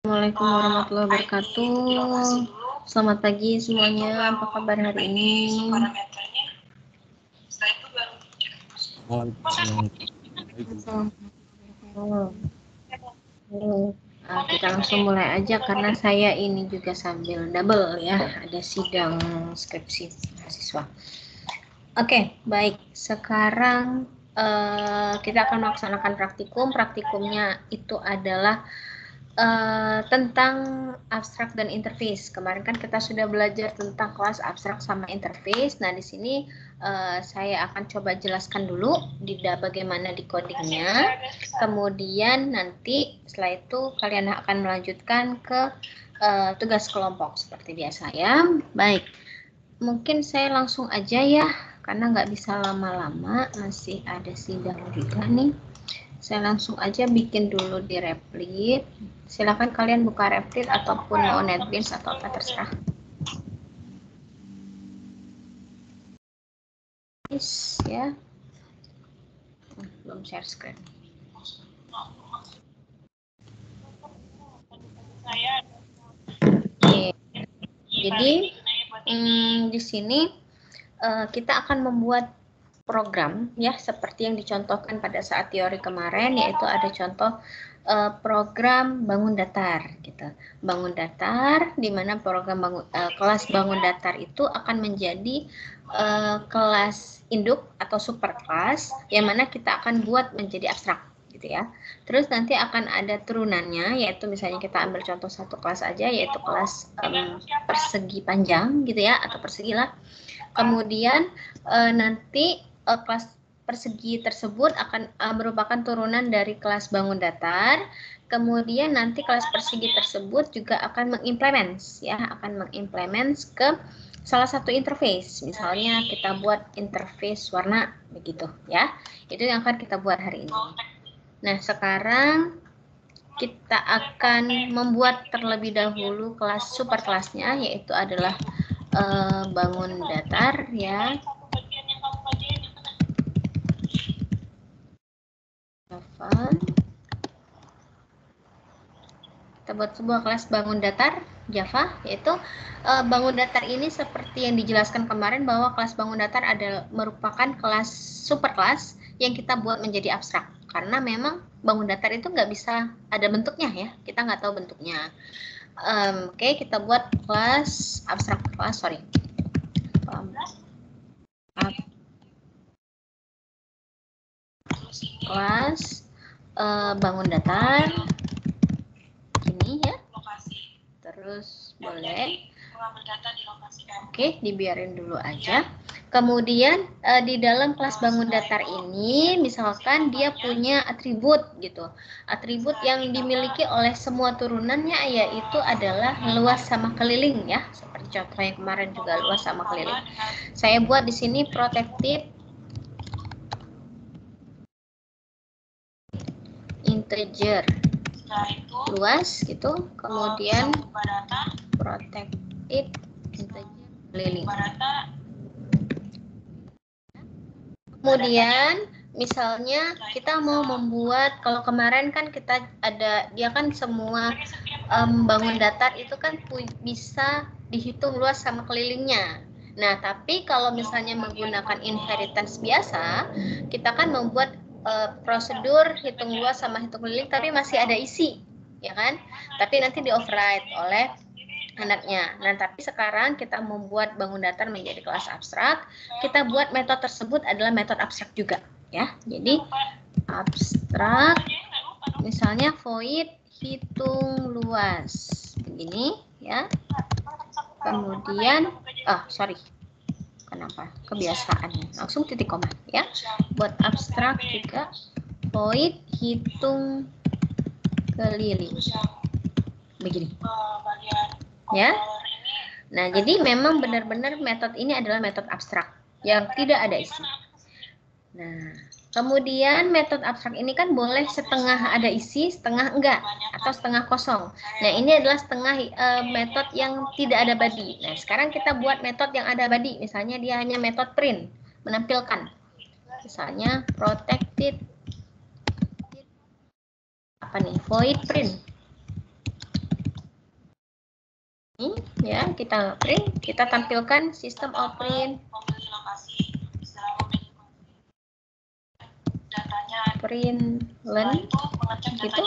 Assalamualaikum warahmatullahi wabarakatuh. Selamat pagi semuanya. Apa kabar hari ini? Kita langsung mulai aja karena saya ini juga sambil double ya, ada sidang skripsi mahasiswa. Oke, baik. Sekarang kita akan melaksanakan praktikum. Praktikumnya itu adalah tentang abstrak dan interface. Kemarin kan kita sudah belajar tentang kelas abstrak sama interface. Nah, di sini saya akan coba jelaskan dulu bagaimana decodingnya. Kemudian nanti setelah itu kalian akan melanjutkan ke tugas kelompok seperti biasa ya. Baik, mungkin saya langsung aja ya, karena nggak bisa lama-lama, masih ada sidang juga nih. Saya langsung aja bikin dulu di Replit. Silakan kalian buka Replit ataupun mau NetBeans atau apa terserah. Ya. Belum share screen. Oke. Jadi di sini kita akan membuat program ya seperti yang dicontohkan pada saat teori kemarin, yaitu ada contoh program bangun datar gitu. Bangun datar, di mana program kelas bangun datar itu akan menjadi kelas induk atau superkelas yang mana kita akan buat menjadi abstrak gitu ya. Terus nanti akan ada turunannya, yaitu misalnya kita ambil contoh satu kelas aja, yaitu kelas persegi panjang gitu ya, atau persegi lah. Kemudian nanti kelas persegi tersebut akan merupakan turunan dari kelas bangun datar. Kemudian nanti kelas persegi tersebut juga akan mengimplements ya, akan mengimplements ke salah satu interface. Misalnya kita buat interface warna begitu ya. Itu yang akan kita buat hari ini. Nah, sekarang kita akan membuat terlebih dahulu kelas superkelasnya, yaitu adalah bangun datar ya. Java. Kita buat sebuah kelas bangun datar Java, yaitu bangun datar ini seperti yang dijelaskan kemarin bahwa kelas bangun datar adalah merupakan kelas superkelas yang kita buat menjadi abstrak, karena memang bangun datar itu nggak bisa ada bentuknya ya, kita nggak tahu bentuknya. Oke, kita buat kelas abstrak kelas, kelas bangun datar ini ya, terus boleh oke, dibiarin dulu aja. Kemudian di dalam kelas bangun datar ini misalkan dia punya atribut gitu, atribut yang dimiliki oleh semua turunannya yaitu adalah luas sama keliling ya, seperti contoh yang kemarin juga luas sama keliling. Saya buat di sini protected integer luas gitu, kemudian protected integer keliling. Kemudian misalnya kita mau membuat, kalau kemarin kan kita ada, dia kan semua bangun datar itu kan bisa dihitung luas sama kelilingnya. Nah, tapi kalau misalnya menggunakan inheritance biasa, kita kan membuat prosedur hitung luas sama hitung keliling, tapi masih ada isi, ya kan? Tapi nanti di override oleh anaknya. Nah, tapi sekarang kita membuat bangun datar menjadi kelas abstrak, kita buat metode tersebut adalah metode abstrak juga, ya. Jadi abstrak, misalnya void hitung luas, begini, ya. Kemudian, kenapa? Kebiasaan, langsung titik koma, ya. Buat abstrak juga void hitung keliling, begini. Ya. Nah, jadi memang benar-benar metode ini adalah metode abstrak yang tidak ada isi. Nah, kemudian metode abstrak ini kan boleh setengah ada isi, setengah enggak, atau setengah kosong. Nah, ini adalah setengah metode yang tidak ada body. Nah, sekarang kita buat metode yang ada body. Misalnya dia hanya metode print, menampilkan. Misalnya protected void print. Ini ya, kita print, kita tampilkan sistem outprint. Print len gitu.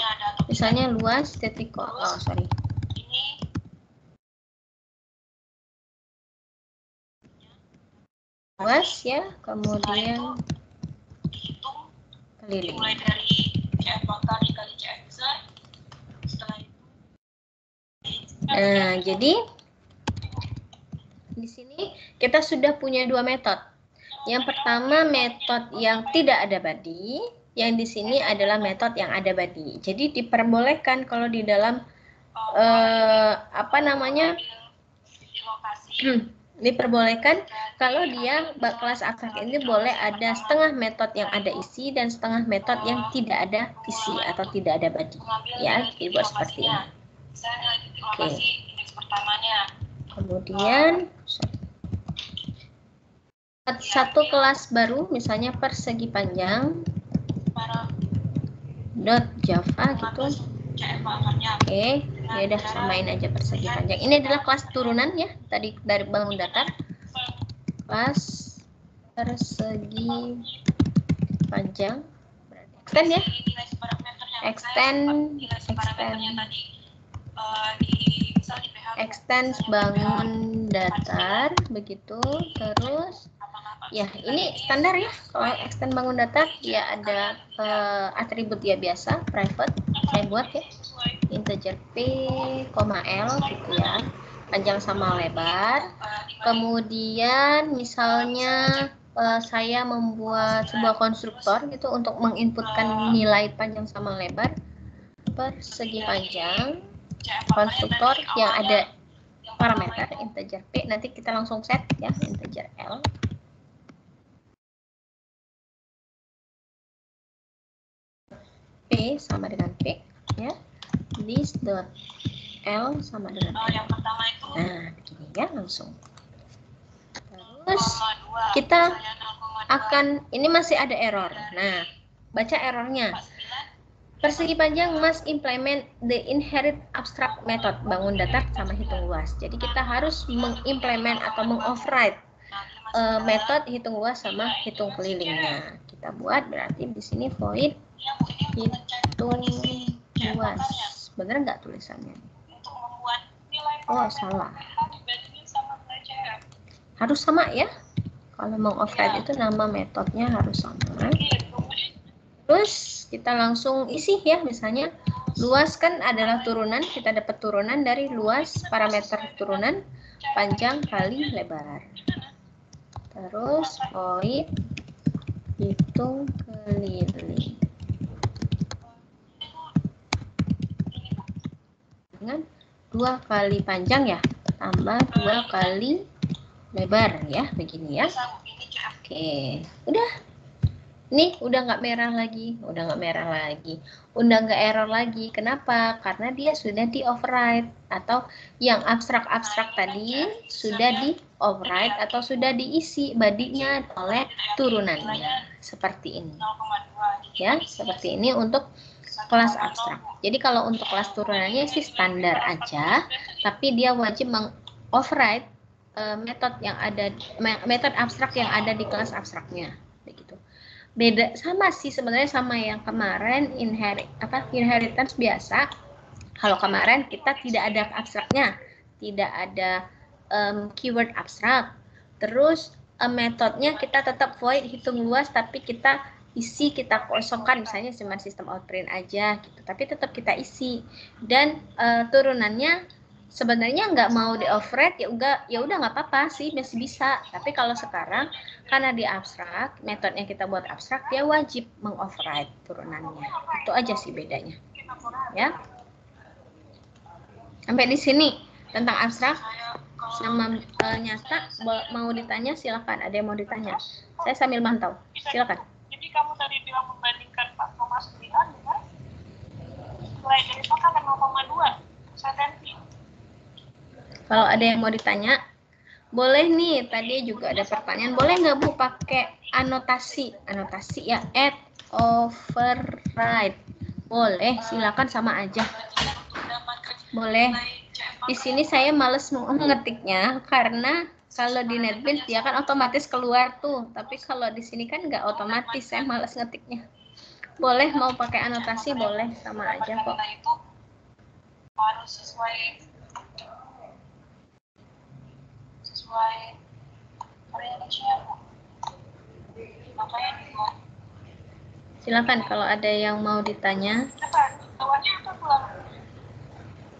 Misalnya luas titik luas ya, kemudian keliling. Mulai dari CF pangkat dikali CF besar. Setelah itu. Nah, jadi di sini kita sudah punya dua metode. Yang pertama metode yang tidak ada body, yang di sini adalah metode yang ada body. Jadi diperbolehkan kalau di dalam diperbolehkan kalau dia kelas abstrak ini boleh ada setengah metode yang ada isi dan setengah metode yang tidak ada isi atau tidak ada body. Ya, dibuat seperti ini. Oke. Kemudian satu kelas baru, misalnya persegi panjang .java gitu. Oke, ya udah samain aja persegi panjang. Ini adalah kelas turunan ya, tadi dari bangun datar. Kelas persegi panjang. Extend ya. Extend bangun datar begitu. Terus ya, ini standar ya. Kalau extend bangun datar dia ada atribut dia biasa, private. Saya buat ya. Integer p, L gitu ya. Panjang sama lebar. Kemudian misalnya saya membuat sebuah konstruktor gitu untuk menginputkan nilai panjang sama lebar. Persegi panjang. Konstruktor yang ada parameter integer p, nanti kita langsung set ya, integer l. P sama dengan P ya, this dot L sama dengan L. Nah, begini ya langsung. Terus kita akan, ini masih ada error. Nah, baca errornya. Persegi panjang must implement the inherit abstract method, bangun datar sama hitung luas. Jadi kita harus mengimplement atau mengoverride metode hitung luas sama hitung kelilingnya. Kita buat berarti di sini void hitung luas. Bener nggak tulisannya? Oh, salah. Harus sama ya. Kalau mengoverride itu nama metodenya harus sama. Terus kita langsung isi ya, misalnya luas kan adalah turunan, kita dapat turunan dari luas, parameter turunan panjang kali lebar. Terus void hitung keliling dengan 2 kali panjang ya, tambah 2 kali lebar ya, begini ya. Oke, udah. Nih udah nggak merah lagi, udah nggak error lagi. Kenapa? Karena dia sudah di override, atau yang abstrak-abstrak tadi sudah di override atau sudah diisi badinya oleh turunannya. Seperti ini. Ya, seperti ini untuk kelas abstrak. Jadi kalau untuk kelas turunannya sih standar aja, tapi dia wajib mengoverride metode abstrak yang ada di kelas abstraknya, begitu. Beda sama sih sebenarnya sama yang kemarin inheritance biasa. Kalau kemarin kita tidak ada abstraknya, tidak ada keyword abstrak. Terus metodenya kita tetap void hitung luas, tapi kita isi, kita kosongkan, misalnya cuma sistem outprint aja gitu, tapi tetap kita isi. Dan turunannya sebenarnya nggak mau di override ya udah nggak apa-apa sih, masih bisa. Tapi kalau sekarang karena di abstrak, metodenya kita buat abstrak, dia wajib mengoverride turunannya. Itu aja sih bedanya. Ya. Sampai di sini tentang abstrak sama nyata. Mau ditanya silakan. Ada yang mau ditanya? Saya sambil mantau. Silakan. Jadi kamu tadi bilang membandingkan 4,9 dengan nilai dari itu kan 0,2 sentensi. Kalau ada yang mau ditanya, boleh nih. Tadi juga ada pertanyaan. Boleh nggak Bu pakai anotasi ya, add, override. Boleh, silakan sama aja. Boleh. Di sini saya males mengetiknya karena kalau di NetBeans dia kan otomatis keluar tuh, tapi kalau di sini kan nggak otomatis, saya males ngetiknya. Boleh mau pakai anotasi, boleh, sama aja kok. Itu harus sesuai range-nya, Bu. Makanya dibuat. Silakan kalau ada yang mau ditanya. Tawannya apa pulang?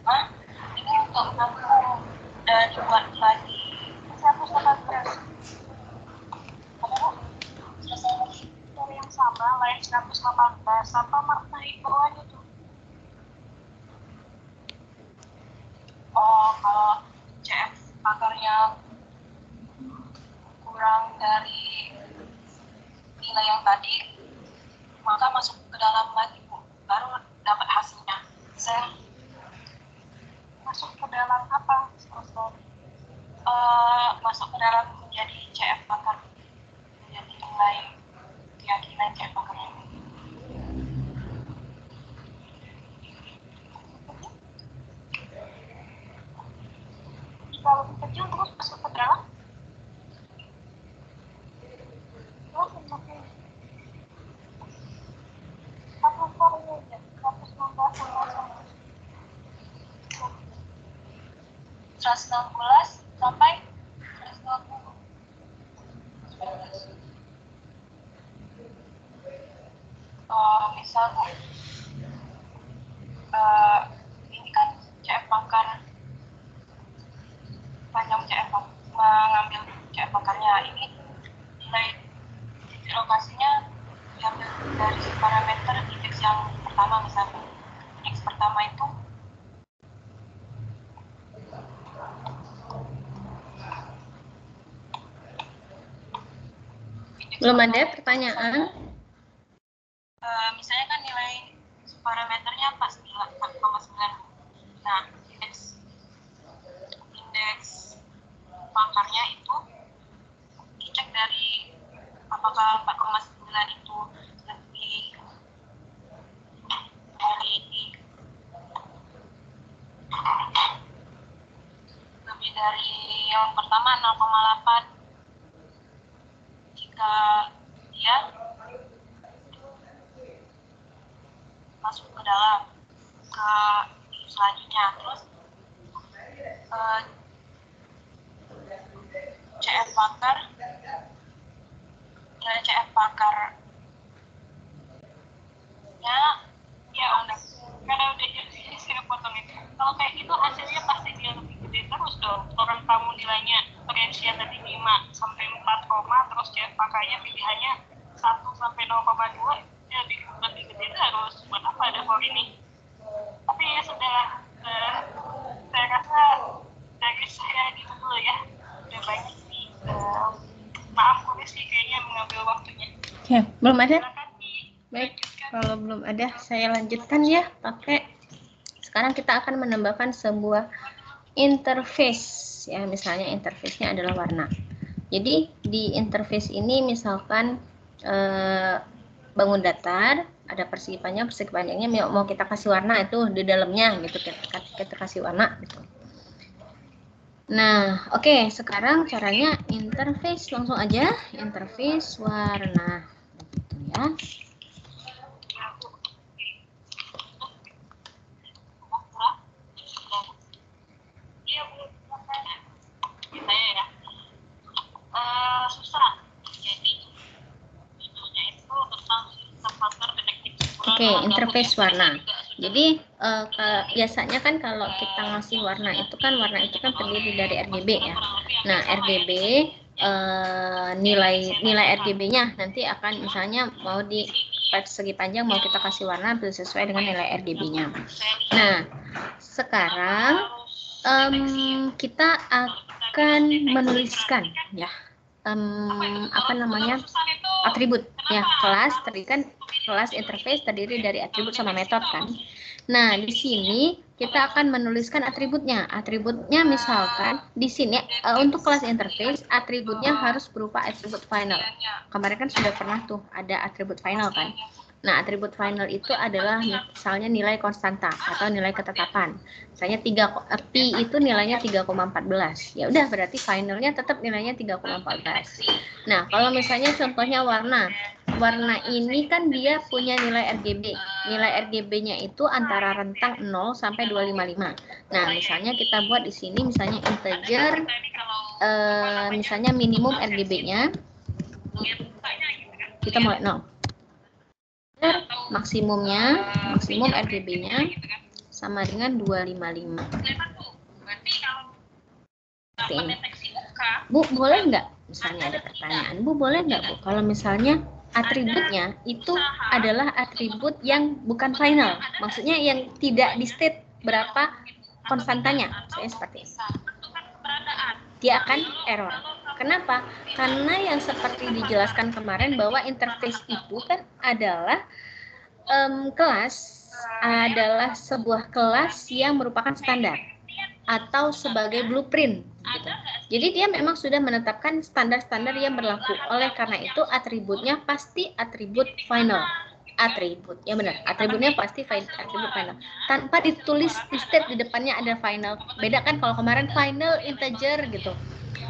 Hah? Ini untuk aku dan dibuat lagi 118. Apa, Bu? Dari yang sama, lain 118. Apa makna bawahnya tuh? Oh, kalau CF pakarnya kurang dari nilai yang tadi, maka masuk ke dalam lagi, Bu. Baru dapat hasilnya. Saya masuk ke dalam apa? Masuk ke dalam menjadi CF pakar. Menjadi nilai keyakinan CF pakar. Kalau kecil terus masuk ke dalam. Terus memakai satu formulanya 116 sampai 120. Misal ini kan CF bakar, panjang CF bakar, mengambil CF bakarnya ini nilai titik lokasinya diambil dari parameter indeks yang pertama. Misalnya indeks pertama itu Belum ada pertanyaan? Misalnya kan nilai parameternya pas 4,9. Nah, indeks bakarnya itu dicek dari apakah 4,9 itu lebih dari yang pertama 0,8. Jika dia masuk ke dalam ke selanjutnya, terus CF bakar, nilai CF bakarnya ya karena udah jadi saya potong itu. Kalau kayak gitu hasilnya pasti dia lebih gede terus dong. Orang kamu nilainya range-nya tadi 5 sampai 4, terus CF bakarnya pilihannya 1 sampai 0,2, ya lebih gede terus. Buat apa ada for ini? Tapi ya sudah, saya rasa dari saya gitu dulu ya. Udah banyak nih. Maaf boleh sih kayaknya mengambil waktunya. Oke, belum ada? Baik, kalau belum ada saya lanjutkan ya pakai. Sekarang kita akan menambahkan sebuah interface ya, misalnya interface-nya adalah warna. Jadi di interface ini misalkan bangun datar, ada persegi panjangnya mau kita kasih warna itu di dalamnya gitu, kita kasih warna gitu. Nah, oke, sekarang caranya interface, langsung aja interface warna gitu ya. Susah. Jadi videonya itu tentang faktor detektif. Oke, interface warna. Jadi biasanya kan kalau kita ngasih warna itu kan terdiri dari RGB ya. Nah, RGB nilai RGB-nya nanti akan misalnya mau di segi panjang mau kita kasih warna sesuai dengan nilai RGB-nya. Nah, sekarang kita akan menuliskan ya atribut ya. Kelas tadi kan kelas interface terdiri dari atribut sama metode kan. Nah, di sini kita akan menuliskan atributnya. Atributnya misalkan di sini untuk kelas interface atributnya harus berupa atribut final. Kemarin kan sudah pernah tuh ada atribut final kan. Nah, atribut final itu adalah misalnya nilai konstanta atau nilai ketetapan. Misalnya pi itu nilainya 3,14. Ya udah, berarti finalnya tetap nilainya 3,14. Nah, kalau misalnya contohnya warna. Warna ini kan dia punya nilai RGB. Nilai RGB-nya itu antara rentang 0 sampai 255. Nah, misalnya kita buat di sini misalnya integer misalnya minimum RGB-nya kita mulai 0. Maksimum RGB-nya sama dengan 255. Seperti ini. Bu, boleh nggak? Misalnya ada pertanyaan, Bu, boleh nggak, Bu? Kalau misalnya atributnya itu adalah atribut yang bukan final, maksudnya yang tidak di state berapa konstantanya, saya seperti ini. Dia akan error. Kenapa? Karena yang seperti dijelaskan kemarin bahwa interface itu kan adalah kelas adalah sebuah kelas yang merupakan standar atau sebagai blueprint gitu. Jadi dia memang sudah menetapkan standar-standar yang berlaku. Oleh karena itu atributnya pasti atribut final. Atribut, ya benar. Atributnya pasti atribut final. Tanpa ditulis di state di depannya ada final. Beda kan kalau kemarin final integer gitu.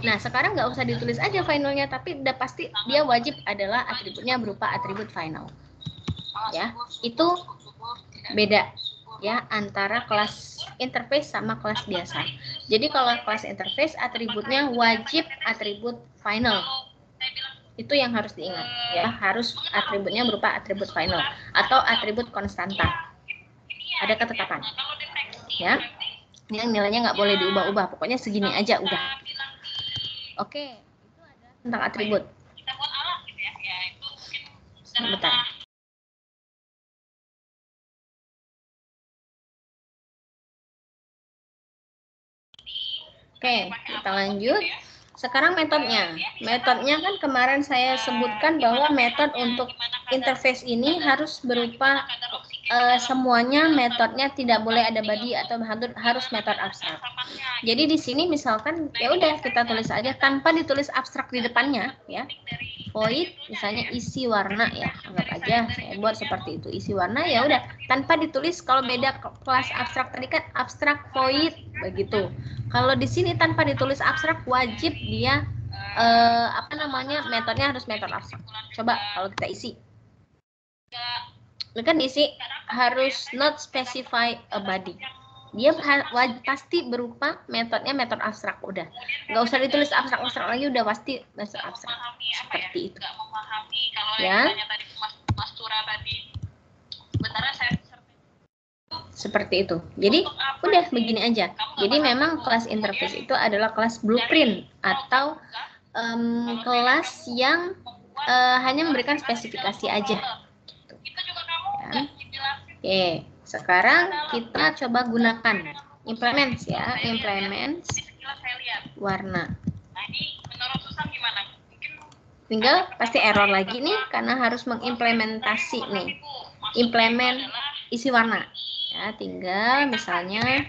Nah, sekarang nggak usah ditulis aja finalnya, tapi udah pasti dia wajib adalah atributnya berupa atribut final. Ya, itu beda ya antara kelas interface sama kelas biasa. Jadi kalau kelas interface atributnya wajib atribut final. Itu yang harus diingat ya, harus atributnya berupa atribut final atau atribut konstanta. Ada ketetapan. Ya. Yang nilainya nggak boleh diubah-ubah, pokoknya segini aja udah. Oke, itu ada tentang atribut. Bentar. Oke, kita lanjut. Sekarang metodenya. Metodenya kan kemarin saya sebutkan bahwa metode untuk interface ini harus berupa semuanya metodenya tidak boleh ada body atau harus metode abstrak. Jadi di sini misalkan ya udah kita tulis aja tanpa ditulis abstrak di depannya ya. Void misalnya isi warna ya, anggap aja saya buat seperti itu, isi warna ya udah tanpa ditulis. Kalau beda kelas abstrak tadi kan abstrak void begitu. Kalau di sini tanpa ditulis abstrak wajib dia metodenya harus metode abstrak. Coba kalau kita isi. Ini kan isi harus not specify a body. Dia pasti berupa metodenya metode abstrak udah. Nggak usah ditulis abstrak lagi, udah pasti metode abstrak. Seperti itu. Ya. Seperti itu. Jadi udah begini aja. Jadi memang kelas interface itu adalah kelas blueprint atau kelas yang hanya memberikan spesifikasi aja. Ya. Oke, sekarang kita coba gunakan implements ya, implements warna. Tinggal pasti error lagi nih karena harus mengimplementasi nih, implement isi warna. Ya, tinggal misalnya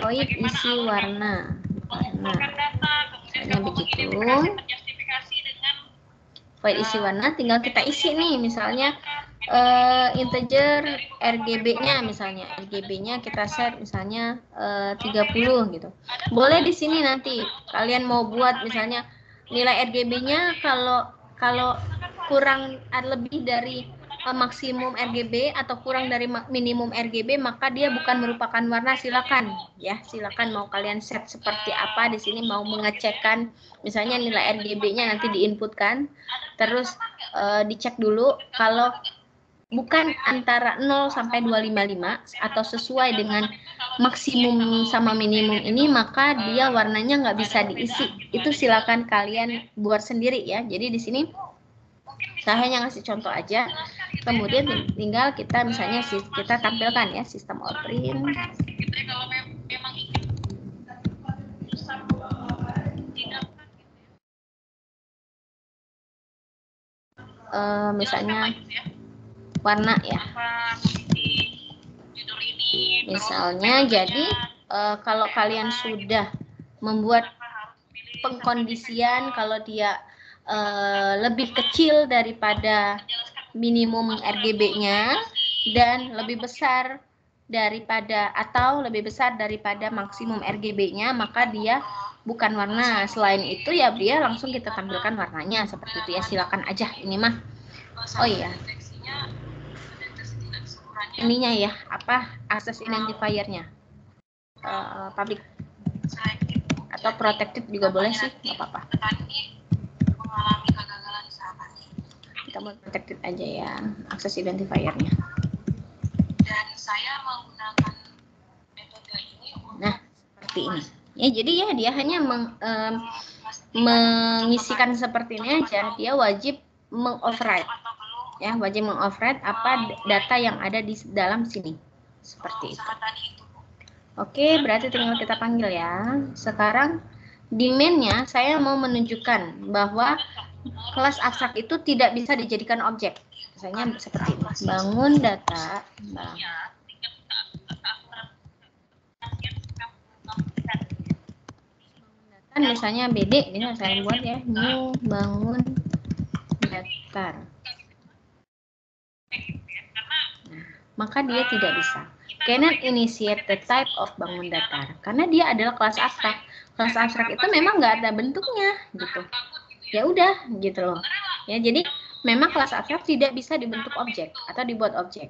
void isi warna. Misalnya begitu. Void isi warna tinggal kita isi nih, misalnya integer RGB-nya misalnya. RGB-nya kita set misalnya 30 gitu. Boleh di sini nanti kalian mau buat misalnya nilai RGB-nya kalau kurang lebih dari maksimum RGB atau kurang dari minimum RGB maka dia bukan merupakan warna. Silakan ya, silakan mau kalian set seperti apa di sini, mau mengecekkan misalnya nilai RGB-nya nanti diinputkan terus dicek dulu kalau bukan antara 0 sampai 255 atau sesuai dengan maksimum sama minimum ini maka dia warnanya nggak bisa diisi. Itu silakan kalian buat sendiri ya. Jadi di sini saya hanya ngasih contoh aja, kemudian tinggal kita misalnya kita tampilkan ya sistem out print. Misalnya warna ya. Misalnya jadi kalau kalian sudah membuat pengkondisian kalau dia lebih kecil daripada minimum RGB-nya dan lebih besar daripada atau lebih besar daripada maksimum RGB-nya, maka dia bukan warna. Selain itu ya dia langsung kita tampilkan warnanya seperti itu ya. Silakan aja ini mah. Oh iya. Ininya ya, apa access identifier-nya. Public atau protected juga boleh sih, nggak apa-apa. Kita mau protected aja ya, access identifier-nya. Dan saya menggunakan metode ini. Nah, seperti ini. Ya, jadi ya dia hanya mengisikan seperti ini aja. Dia wajib mengoverride. Ya, wajib mengoverride apa data yang ada di dalam sini. Seperti itu. Oke, berarti tinggal kita panggil ya. Sekarang demand-nya saya mau menunjukkan bahwa kelas abstrak itu tidak bisa dijadikan objek. Misalnya seperti ini. Bangun data. Misalnya BD, ini saya buat ya, new bangun datar. Nah, maka dia tidak bisa. Cannot initiate the type of bangun datar, karena dia adalah kelas abstrak. Kelas abstrak itu memang nggak ada bentuknya, gitu. Ya udah, gitu loh. Ya, jadi memang kelas abstrak tidak bisa dibentuk objek atau dibuat objek.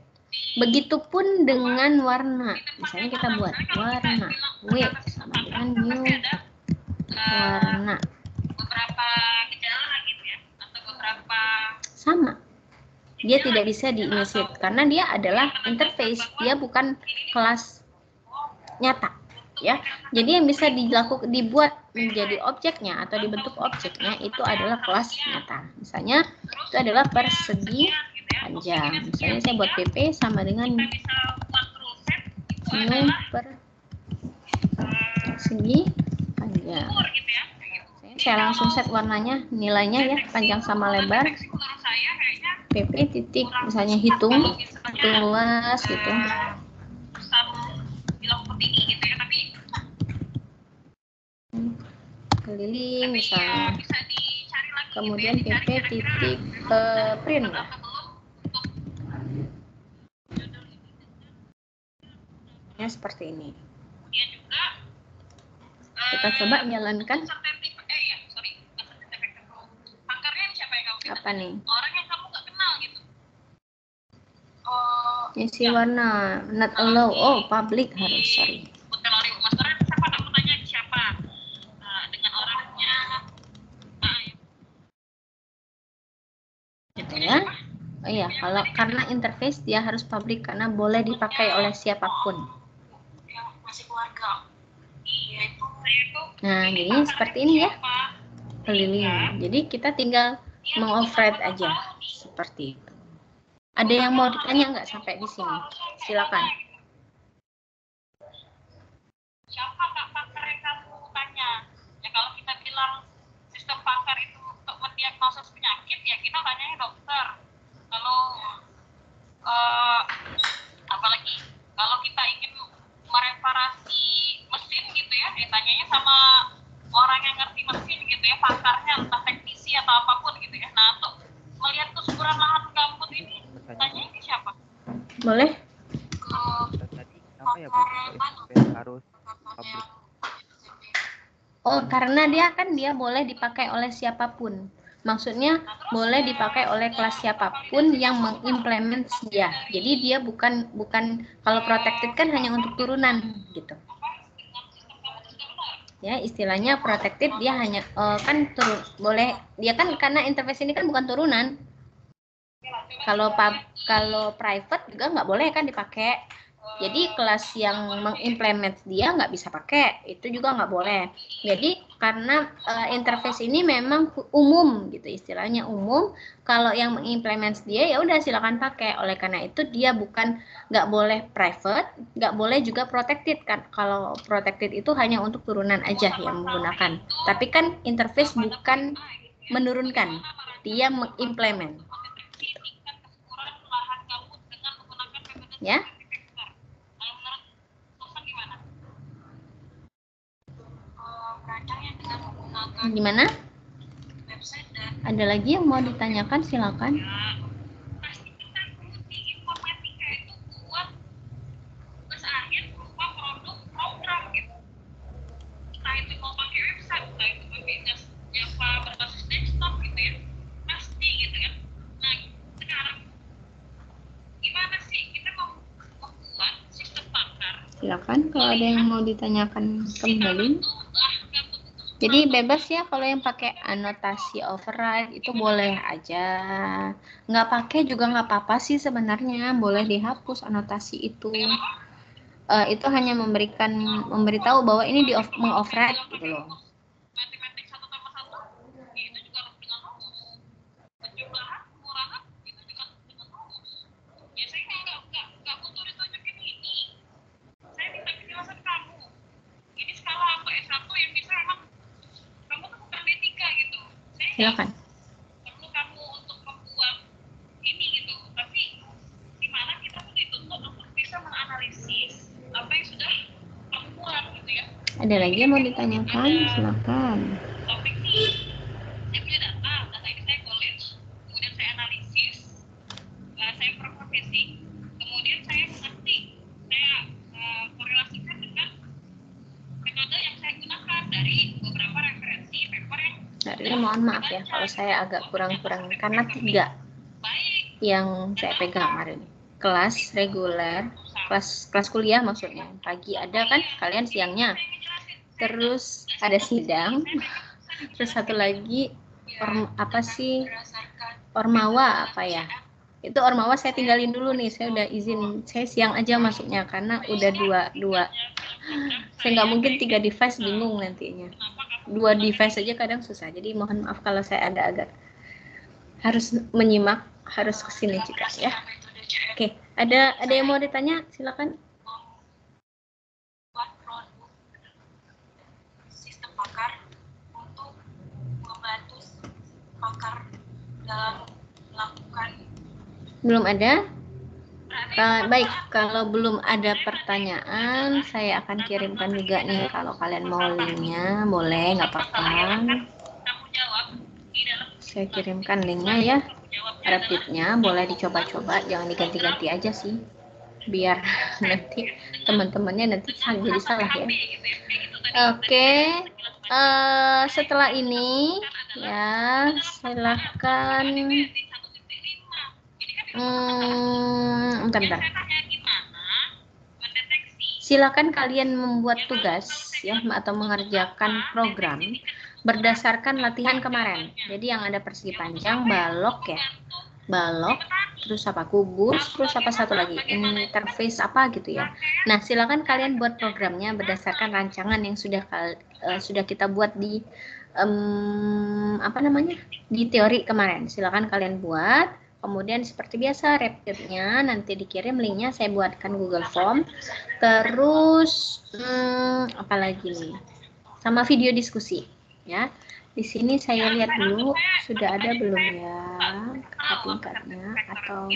Begitupun dengan warna. Misalnya kita buat warna W sama dengan new warna. Beberapa gejala gitu ya, atau beberapa sama. Dia tidak bisa di-initiate karena dia adalah interface, dia bukan kelas nyata, ya. Jadi yang bisa dibuat menjadi objeknya atau dibentuk objeknya itu adalah kelas nyata. Misalnya itu adalah persegi panjang. Misalnya saya buat PP sama dengan new persegi panjang. Saya langsung set warnanya, nilainya ya, panjang sama lebar. PP titik, misalnya hitung luas gitu. Keliling misalnya. Kemudian PP titik print ya. Ya seperti ini. Kita coba jalankan. Apa nih? Orang yang kamu nggak kenal gitu. Isi warna, not allow. Oh, public harus, sorry. Mas Farhan, siapa kamu tanya siapa? Dengan orangnya. Gitu ya. Oh iya, kalau karena interface dia harus public karena boleh dipakai oleh siapapun. Yang masih keluarga. Iya itu. Nah, jadi seperti ini ya. Keliling. Jadi kita tinggal mengoverride aja seperti itu. Ada yang mau ditanya nggak sampai di sini? Silakan. Siapa pakar yang kamu tanya? Ya kalau kita bilang sistem pakar itu untuk mendiagnosis penyakit, ya kita tanyanya dokter. Kalau apalagi kalau kita ingin mereparasi mesin gitu ya, tanyanya sama orang yang ngerti mesin gitu ya, pakarnya entah teknisi atau apapun gitu ya. Nah, untuk melihat kesuburan lahan gambut ini tanyanya ke siapa? Boleh? Tadi kenapa ya Bu? Harus publik. Oh, karena dia boleh dipakai oleh siapapun. Maksudnya boleh dipakai oleh kelas siapapun yang mengimplement dia. Jadi dia bukan kalau protected kan hanya untuk turunan gitu. Ya, istilahnya protected dia hanya kan boleh dia kan karena interface ini kan bukan turunan. Kalau private juga nggak boleh kan dipakai. Jadi kelas yang mengimplement dia nggak bisa pakai, itu juga nggak boleh. Jadi karena interface ini memang umum gitu, istilahnya umum. Kalau yang mengimplement dia ya udah silakan pakai. Oleh karena itu dia nggak boleh private, nggak boleh juga protected kan. Kalau protected itu hanya untuk turunan aja yang menggunakan. Tapi kan interface bukan menurunkan, dia mengimplement. Ya. Gimana? Ada lagi yang mau ditanyakan, silakan. kalau ada yang mau ditanyakan kembali. Jadi bebas ya, kalau yang pakai anotasi override itu boleh aja. Nggak pakai juga nggak apa-apa sih sebenarnya, boleh dihapus anotasi itu. Itu hanya memberitahu bahwa ini mengoverride gitu loh. Matematik 1 tambah 1 itu juga dengan rumus. Penjumlahan, pengurangan itu juga dengan rumus. Ya saya nggak butuh ditunjukin ini. Saya minta penjelasan kamu. Ini skala apa S1 yang bisa emang kamu tuh bukan D3 gitu. Saya Silakan. perlu kamu untuk membuat ini gitu. Tapi gimana kita tuh dituntut untuk bisa menganalisis apa yang sudah kamu buat gitu ya. Ada lagi yang mau ditanyakan? Silakan. Topik nih, saya punya data ini saya college, kemudian saya analisis, saya profesi, kemudian saya mengerti, saya korelasikan dengan metode yang saya gunakan dari beberapa referensi paper yang Mohon maaf ya kalau saya agak kurang-kurang karena 3 yang saya pegang hari ini. Kelas reguler, kelas kuliah maksudnya. Pagi ada kan, kalian siangnya. Terus ada sidang. Terus satu lagi Ormawa apa ya? Itu Ormawa saya tinggalin dulu nih. Saya udah izin, saya siang aja masuknya karena udah dua. Saya nggak mungkin 3 device, bingung nantinya. 2 device aja kadang susah. Jadi mohon maaf kalau saya ada agak harus menyimak, harus kesini juga ya. Oke, ada yang mau ditanya? Silakan. Sistem pakar untuk membantu pakar dalam melakukan. Belum ada? Baik, kalau belum ada pertanyaan, saya akan kirimkan juga nih. Kalau kalian mau linknya, boleh, nggak apa-apa. Saya kirimkan linknya ya. Rapidnya boleh dicoba-coba, jangan diganti-ganti aja sih. Biar nanti teman-temannya nanti jadi salah ya. Oke, setelah ini ya silahkan. Bentar. Silakan kalian membuat tugas ya atau mengerjakan program berdasarkan latihan kemarin. Jadi yang ada persegi panjang, balok ya. Balok, terus apa kubus, terus apa satu lagi interface apa gitu ya. Nah, silakan kalian buat programnya berdasarkan rancangan yang sudah kita buat di di teori kemarin. Silakan kalian buat. Kemudian seperti biasa rapidnya nanti dikirim linknya, saya buatkan Google Form. Terus apalagi nih, sama video diskusi ya. Di sini saya lihat dulu sudah ada belum ya tingkatnya atau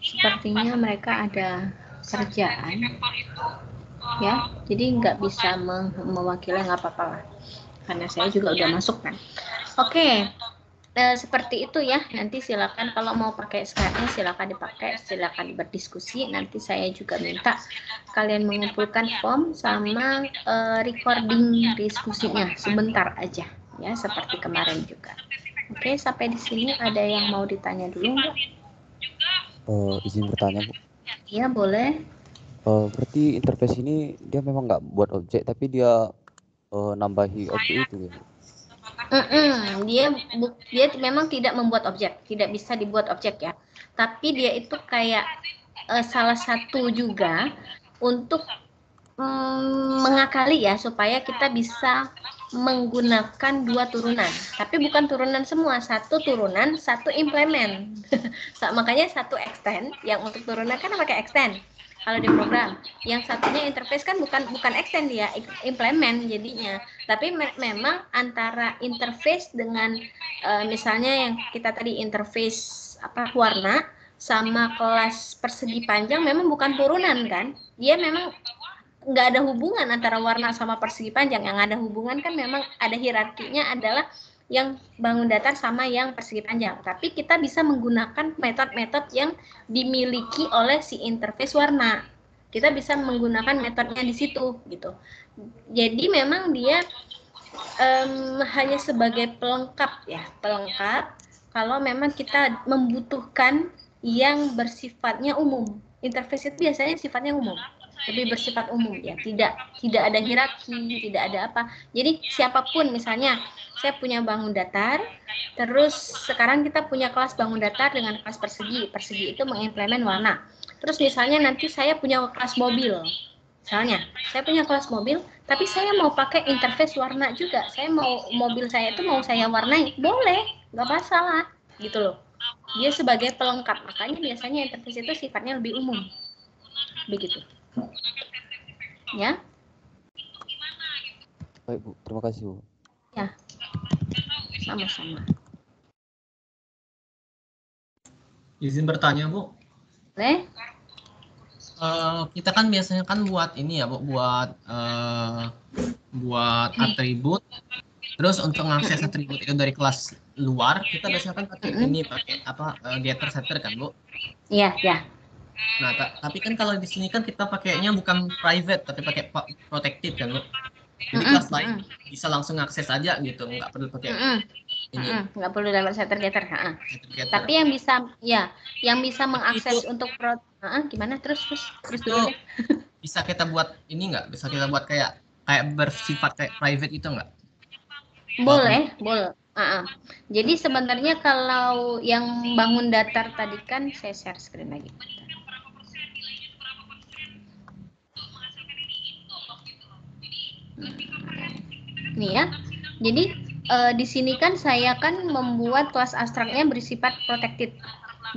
sepertinya mereka ada kerjaan ya, jadi nggak bisa mewakili, nggak apa-apa lah karena saya juga udah masuk kan. Oke. Seperti itu ya, nanti silakan kalau mau pakai Skype-nya silakan dipakai, silakan berdiskusi. Nanti saya juga minta kalian mengumpulkan form sama recording diskusinya sebentar aja ya, seperti kemarin juga. Oke, sampai di sini ada yang mau ditanya dulu nggak? Izin bertanya, Bu. Iya, boleh. Berarti interface ini dia memang nggak buat objek, tapi dia nambahi objek itu ya? Dia memang tidak membuat objek, tidak bisa dibuat objek ya. Tapi dia itu kayak salah satu juga untuk mengakali ya, supaya kita bisa menggunakan 2 turunan. Tapi bukan turunan semua, 1 turunan, 1 implement. Makanya 1 extend, yang untuk turunan kan pakai extend. Kalau di program, yang satunya interface kan bukan extend, dia implement jadinya. Tapi memang antara interface dengan misalnya yang kita tadi interface warna sama kelas persegi panjang memang bukan turunan kan. Dia memang nggak ada hubungan antara warna sama persegi panjang. Yang ada hubungan kan memang ada hierarkinya, adalah yang bangun datar sama yang persegi panjang. Tapi kita bisa menggunakan metode-metode yang dimiliki oleh si interface warna. Kita bisa menggunakan metodenya di situ gitu. Jadi memang dia hanya sebagai pelengkap ya, pelengkap kalau memang kita membutuhkan yang bersifatnya umum. interface itu biasanya sifatnya umum, lebih bersifat umum ya, tidak ada hierarki, tidak ada apa. Jadi siapapun, misalnya saya punya bangun datar, terus sekarang kita punya kelas bangun datar dengan kelas persegi. Persegi itu mengimplement warna. Terus misalnya nanti saya punya kelas mobil, misalnya saya punya kelas mobil, tapi saya mau pakai interface warna juga. Saya mau mobil saya itu mau saya warnai, boleh, nggak masalah, gitu loh. Dia sebagai pelengkap, makanya biasanya interface itu sifatnya lebih umum, begitu. Ya. Baik Bu, terima kasih Bu. Ya, sama-sama. Izin bertanya Bu. Boleh? Kita kan biasanya kan buat ini ya Bu, buat atribut. Terus untuk mengakses atribut itu dari kelas luar, kita biasanya kan pakai getter setter kan Bu? Iya, ya. Nah, tapi kan kalau di sini kan kita pakainya bukan private, tapi pakai protected kan Bu? Jadi kelas lain bisa langsung akses aja gitu, nggak perlu pakai ini. Nggak perlu lewat setter getter. Tapi yang bisa mengakses itu, untuk gimana? Terus dulu. Bisa kita buat ini nggak? Bisa kita buat kayak bersifat kayak private itu nggak? Boleh. Jadi sebenarnya kalau yang bangun datar tadi kan saya share screen lagi. Nih ya. Jadi di sini kan saya kan membuat kelas abstraknya bersifat protected.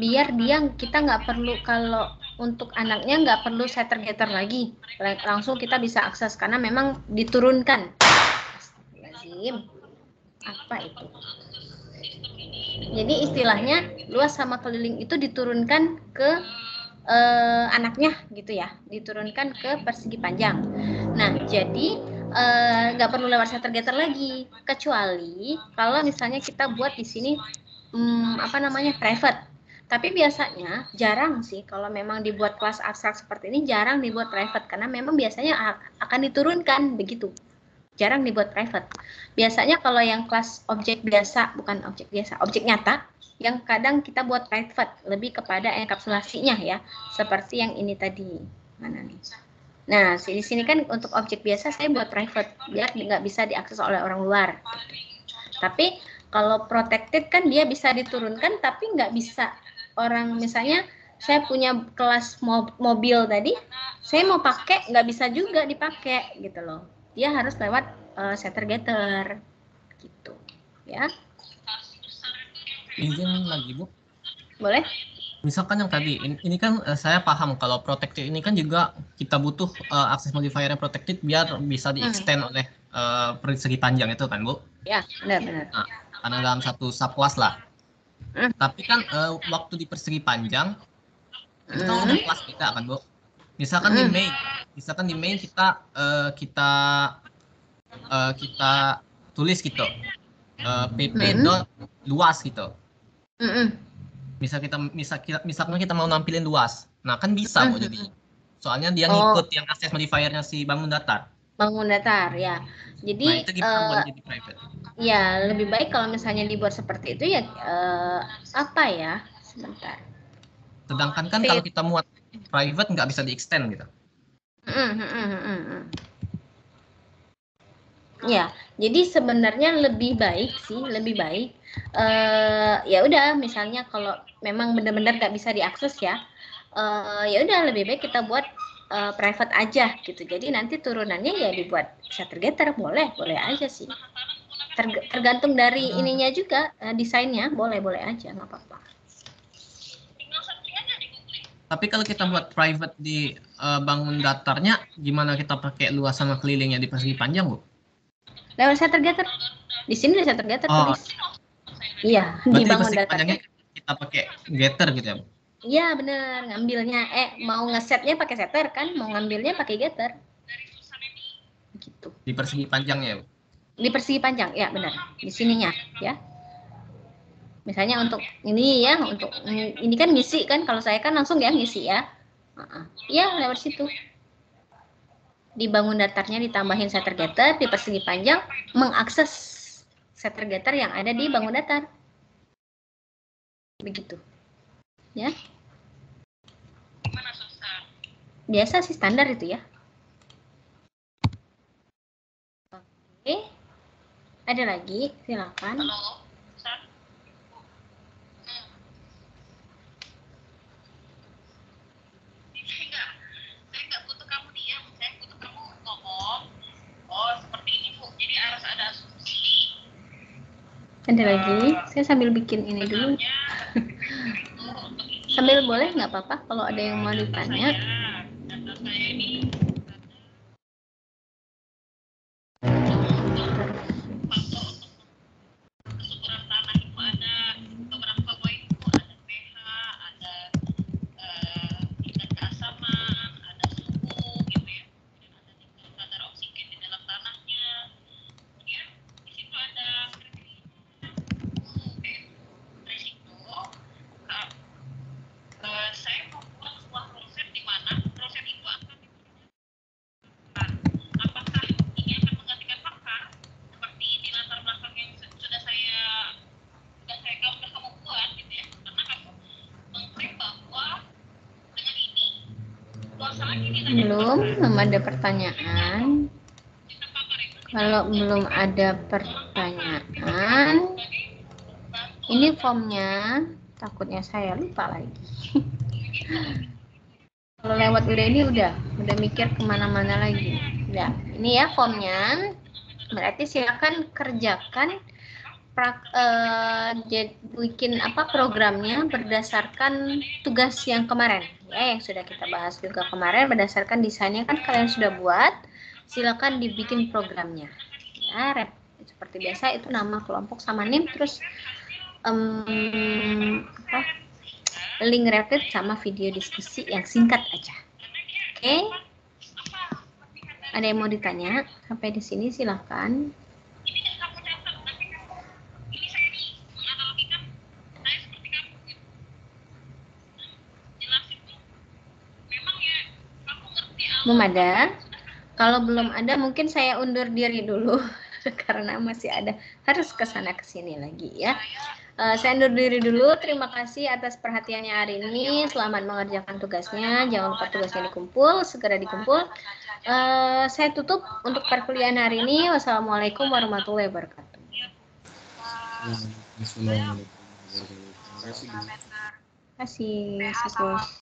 Biar kita nggak perlu, kalau untuk anaknya nggak perlu setter getter lagi. Langsung kita bisa akses karena memang diturunkan. Lazim. Apa itu? Jadi istilahnya luas sama keliling itu diturunkan ke anaknya gitu ya, diturunkan ke persegi panjang. Nah, jadi nggak perlu lewat setter getter lagi, kecuali kalau misalnya kita buat di sini private. Tapi biasanya jarang sih kalau memang dibuat kelas abstrak seperti ini, jarang dibuat private karena memang biasanya akan diturunkan begitu. Jarang dibuat private. Biasanya kalau yang kelas objek biasa, bukan objek biasa, objek nyata, yang kadang kita buat private, lebih kepada enkapsulasinya ya, seperti yang ini tadi. Mana nih? Nah, di sini kan untuk objek biasa saya buat private, biar nggak bisa diakses oleh orang luar. Tapi kalau protected kan dia bisa diturunkan, tapi nggak bisa orang, misalnya saya punya kelas mobil tadi, saya mau pakai, nggak bisa juga dipakai gitu loh. Dia harus lewat setter getter gitu ya. Izin lagi Bu. Boleh? Misalkan yang tadi, ini kan saya paham kalau protected ini kan juga kita butuh akses modifier yang protected biar bisa di-extend oleh persegi panjang itu kan Bu? Ya, benar. Nah, karena dalam satu subclass lah. Tapi kan waktu di persegi panjang, itu kan ada kelas kita kan Bu? Misalkan di main kita tulis gitu, pp.luas gitu. Misalkan kita mau nampilin luas, nah kan bisa Bu jadi. Soalnya dia ngikut yang akses modifiernya si bangun datar. Bangun datar ya. Jadi nah, itu gimana buat jadi private? Ya lebih baik kalau misalnya dibuat seperti itu ya sebentar. Sedangkan kan kalau kita muat private nggak bisa di-extend gitu. Ya, jadi sebenarnya lebih baik ya udah, misalnya kalau memang benar-benar nggak bisa diakses ya udah lebih baik kita buat private aja gitu. Jadi nanti turunannya ya dibuat setter getter, boleh aja sih. Tergantung dari ininya juga, desainnya boleh aja, nggak apa-apa. Tapi kalau kita buat private di bangun datarnya, gimana kita pakai luas sama kelilingnya di persegi panjang Bu? Lewat setter getter. Di sini ada setter getter tulis. Iya, di bangun datarnya kita pakai getter gitu ya Bu? Iya bener, ngambilnya mau ngesetnya pakai setter kan, mau ngambilnya pakai getter. Gitu. Di persegi panjangnya Bu? Di persegi panjang, ya benar. Di sininya ya. Misalnya untuk ini ya, untuk ini kan ngisi kan, kalau saya kan langsung ya ngisi ya. Iya lewat situ. Di bangun datarnya ditambahin setter getter, di persegi panjang mengakses setter getter yang ada di bangun datar. Begitu. Ya. Biasa sih standar itu ya. Oke. Ada lagi? Silakan. Halo, Ustaz. Saya nggak butuh kamu diam, saya butuh kamu ngomong. Oh, seperti ini Bu. Jadi harus ada asumsi. Ada lagi? Saya sambil bikin ini dulu. Sambil boleh nggak apa-apa kalau ada yang mau ditanya. Data saya ini kesuburan tanah itu ada beberapa poin itu ada pH, ada tingkat keasaman, ada suhu gitu ya, kemudian ada tingkat kadar oksigen di dalam tanahnya, kemudian di situ ada dari situ saya membuat sebuah proses di mana proses itu akan apakah ini akan menggantikan fakta seperti di latar belakang yang sudah saya kamu buat gitu ya, karena kamu mengklaim bahwa dengan ini luasannya ini Belum ada pertanyaan. Kalau belum ada pertanyaan, ini formnya, takutnya saya lupa lagi. Kalau lewat udah ini udah mikir kemana-mana lagi. Ya, ini ya formnya. Berarti silakan kerjakan bikin programnya berdasarkan tugas yang kemarin ya, yang sudah kita bahas juga kemarin. Berdasarkan desainnya kan kalian sudah buat, silakan dibikin programnya ya. Seperti biasa itu nama kelompok sama NIM, terus link Reddit sama video diskusi yang singkat aja. Oke? Ada yang mau ditanya sampai di sini? Silakan. Belum ada? Kalau belum ada mungkin saya undur diri dulu karena masih ada, harus ke sana ke sini lagi ya. Saya undur diri dulu. Terima kasih atas perhatiannya hari ini. Selamat mengerjakan tugasnya. Jangan lupa tugasnya dikumpul, segera dikumpul. Saya tutup untuk perkuliahan hari ini. Wassalamualaikum warahmatullahi wabarakatuh. Assalamualaikum warahmatullahi wabarakatuh. Terima kasih. Terima kasih.